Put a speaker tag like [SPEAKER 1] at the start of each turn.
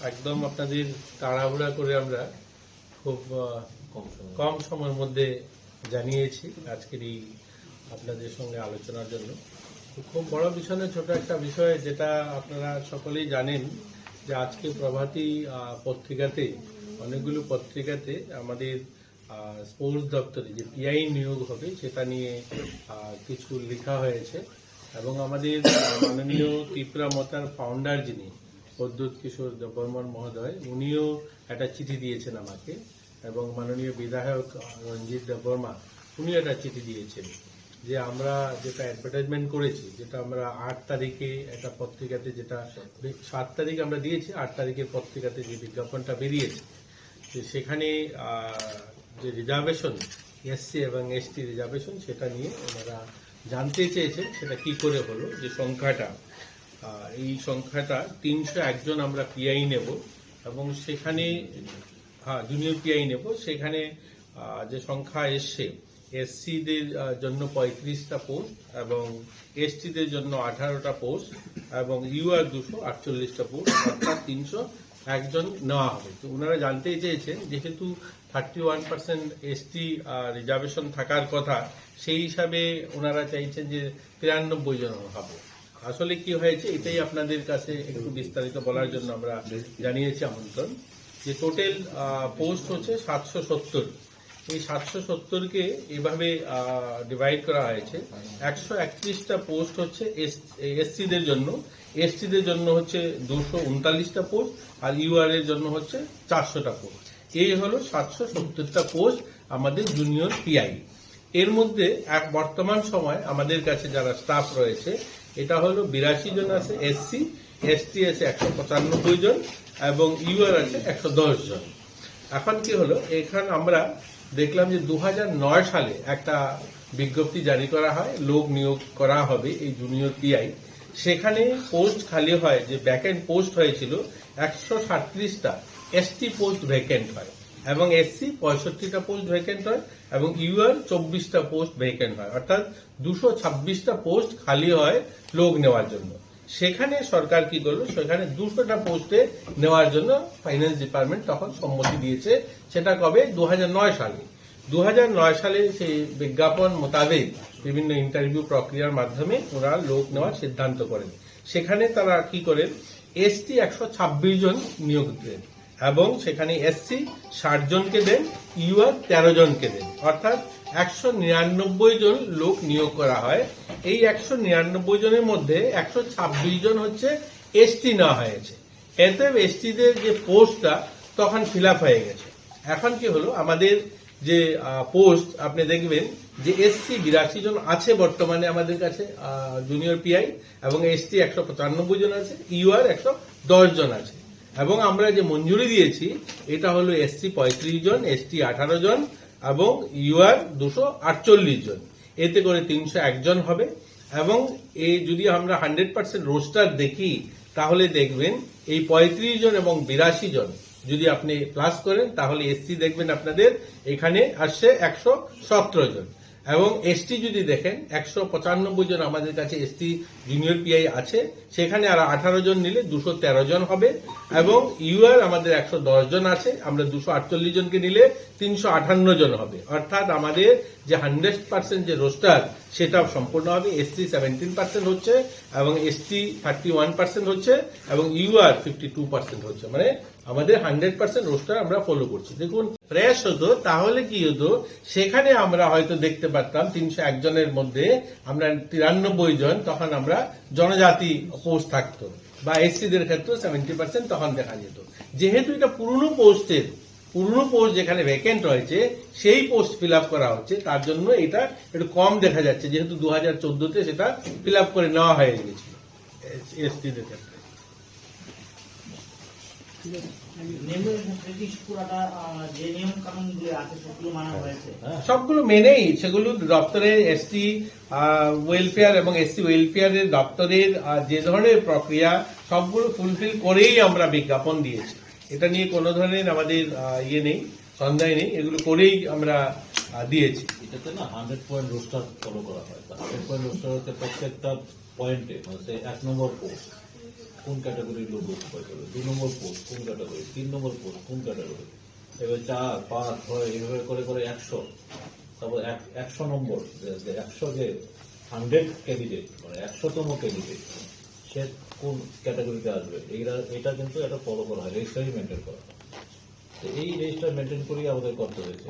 [SPEAKER 1] একদম আপনাদের তাড়াহুড়া করে আমরা খুব কম সময়ের মধ্যে জানিয়েছি আজকের এই আপনাদের সঙ্গে আলোচনার জন্য। খুব বড় বিষয় না, ছোট একটা বিষয়, যেটা আপনারা সকলেই জানেন যে আজকে প্রভাতী পত্রিকাতে, অনেকগুলো পত্রিকাতে আমাদের স্পোর্টস দপ্তরে যে পিআই নিয়োগ হবে সেটা নিয়ে কিছু লেখা হয়েছে। এবং আমাদের মাননীয় ত্রিপুরা মতার ফাউন্ডার যিনি প্রদ্যুৎ কিশোর দেববর্মন মহোদয়, উনিও একটা চিঠি দিয়েছেন আমাকে, এবং মাননীয় বিধায়ক রঞ্জিত দেববর্মা উনিও একটা চিঠি দিয়েছেন যে আমরা যেটা অ্যাডভার্টাইজমেন্ট করেছি, যেটা আমরা 8 তারিখে একটা পত্রিকাতে, যেটা 7 তারিখ আমরা দিয়েছি, 8 তারিখের পত্রিকাতে যে বিজ্ঞাপনটা বেরিয়েছে, যে সেখানে যে রিজার্ভেশন এসসি এবং এসটি রিজার্ভেশন, সেটা নিয়ে ওনারা জানতে চেয়েছেন সেটা কি করে হলো, যে সংখ্যাটা এই সংখ্যাটা 301 জন আমরা পিআই নেব, এবং সেখানে জুনিয়র পিআই নেব। সেখানে যে সংখ্যা এসছে, এসসিদের জন্য 35টা পোস্ট এবং এসটিদের জন্য 18টা পোস্ট এবং ইউআর 248টা পোস্ট, অর্থাৎ 301 জন নেওয়া হবে। তো ওনারা জানতে চেয়েছেন যেহেতু 31% এসটি রিজার্ভেশন থাকার কথা, সেই হিসাবে ওনারা চাইছেন যে 93 জন হবে। আসলে কি হয়েছে এটাই আপনাদের কাছে একটু বিস্তারিত বলার জন্য আমরা জানিয়েছি আমন্ত্রণ। যে টোটাল পোস্ট হচ্ছে 770। এই 770কে এভাবে ডিভাইড করা হয়েছে। 131টা পোস্ট হচ্ছে এসসিদের জন্য, এসটিদের জন্য হচ্ছে 239টা পোস্ট, আর ইউআর এর জন্য হচ্ছে 400টা পোস্ট। এই হলো 770টা পোস্ট আমাদের জুনিয়র পিআই। এর মধ্যে বর্তমান সময় আমাদের কাছে যারা স্টাফ রয়েছে, এটা হলো 82 জন আছে এসসি, এসটি আছে 195 জন এবং ইউআর আছে 110 জন। এখন কি হলো, এখানে আমরা দেখলাম যে 2009 সালে একটা বিজ্ঞপ্তি জারি করা হয়, লোক নিয়োগ করা হবে এই জুনিয়র পিআই। সেখানে পোস্ট খালি হয়, যে ভ্যাকেন্ট পোস্ট হয়েছিল 137টা, এসটি পোস্ট ভ্যাকেন্ট হয় এবং এসসি 65টা পোস্ট ভ্যাকেন্ট হয় এবং ইউআর 24টা পোস্ট ভ্যাকেন্ট হয়, অর্থাৎ 226টা পোস্ট খালি হয় লোক নেওয়ার জন্য। সেখানে সরকার কি করলো, সেখানে 200টা পোস্টে নেওয়ার জন্য ফাইন্যান্স ডিপার্টমেন্ট তখন সম্মতি দিয়েছে। সেটা কবে? 2009 সালে। 2009 সালে সেই বিজ্ঞাপন মোতাবেক বিভিন্ন ইন্টারভিউ প্রক্রিয়ার মাধ্যমে ওরা লোক নেওয়ার সিদ্ধান্ত করেন। সেখানে তারা কি করেন, এসটি 126 জন নিয়োগ দেন এবং সেখানে এসসি 60 জনকে দেন, ইউআর 13 জনকে দেন, অর্থাৎ 199 জন লোক নিয়োগ করা হয়। এই 199 জনের মধ্যে 126 জন হচ্ছে এসটি নেওয়া হয়েছে। এতে এসটিদের যে পোস্টটা তখন ফিল আপ হয়ে গেছে। এখন কি হলো, আমাদের যে পোস্ট আপনি দেখবেন যে এসসি 82 জন আছে বর্তমানে আমাদের কাছে জুনিয়র পিআই, এবং এসটি 195 জন আছে, ইউআর 110 জন আছে। এবং আমরা যে মঞ্জুরি দিয়েছি এটা হলো এসসি 35 জন, এসটি 18 জন এবং ইউআর 248 জন। এতে করে 301 জন হবে। এবং এই যদি আমরা 100% রোস্টার দেখি তাহলে দেখবেন এই 35 জন এবং 82 জন যদি আপনি প্লাস করেন তাহলে এসসি দেখবেন আপনাদের এখানে আসছে 117 জন, এবং এসটি যদি দেখেন 195 জন আমাদের কাছে এসটি জুনিয়র পিআই আছে, সেখানে আর 18 জন নিলে 213 জন হবে। এবং ইউআর আমাদের 110 জন আছে, আমরা 248 জনকে নিলে 358 জন হবে। অর্থাৎ আমাদের যে 100% যে রোস্টার সেটা সম্পূর্ণ হবে। এসসি 17% হচ্ছে এবং এসটি 31% হচ্ছে এবং ইউআর 52% হচ্ছে, মানে আমাদের 100% রোস্টার আমরা ফলো করছি। দেখুন, ফ্রেশ হতো তাহলে কি হতো, সেখানে আমরা হয়তো দেখতে পারতাম 301 জনের মধ্যে আমরা 93 জন তখন আমরা জনজাতি পোস্ট থাকতো, বা এসসিদের ক্ষেত্রে 70% তখন দেখা যেত। যেহেতু এটা পুরনো পোস্ট যেখানে ভ্যাকেন্ট রয়েছে সেই পোস্ট ফিল আপ করা হচ্ছে, তার জন্য এটা একটু কম দেখা যাচ্ছে, যেহেতু 2014-তে সেটা ফিল আপ করে নেওয়া হয়ে গেছিল এসটিদের ক্ষেত্রে। সবগুলো মেনেই, সেগুলো দপ্তরের এসটি ওয়েলফেয়ার এবং এসসি ওয়েলফেয়ারের দপ্তরের যে ধরনের প্রক্রিয়া সবগুলো ফুলফিল করেই আমরা বিজ্ঞাপন দিয়েছি। এটা নিয়ে কোনো ধরনের আমাদের ইয়ে নেই, সন্দেহ নেই, এগুলো করেই আমরা দিয়েছি।
[SPEAKER 2] এটাতে না 100 পয়েন্ট রোস্টার ফলো করা হয়। 100 পয়েন্ট রোস্টার হচ্ছে প্রত্যেকটা পয়েন্টে, মানে 1 নম্বর পোস্ট কোন ক্যাটাগরির লোক অকুপাই করবে, 2 নম্বর পোস্ট কোন ক্যাটাগরি, 3 নম্বর পোস্ট কোন ক্যাটাগরি, এবার 4, 5, 6 এইভাবে করে করে 100, তারপর 100 নম্বর 100 যে 100 ক্যান্ডিডেট মানে 100তম ক্যান্ডিডেট সে কোন ক্যাটাগরিতে আসবে এটা কিন্তু একটা ফলো করা হয়, রেজিস্টারই মেনটেন করা হয়। তো এই রেজিস্টার মেনটেন করেই আমাদের করতে হয়েছে।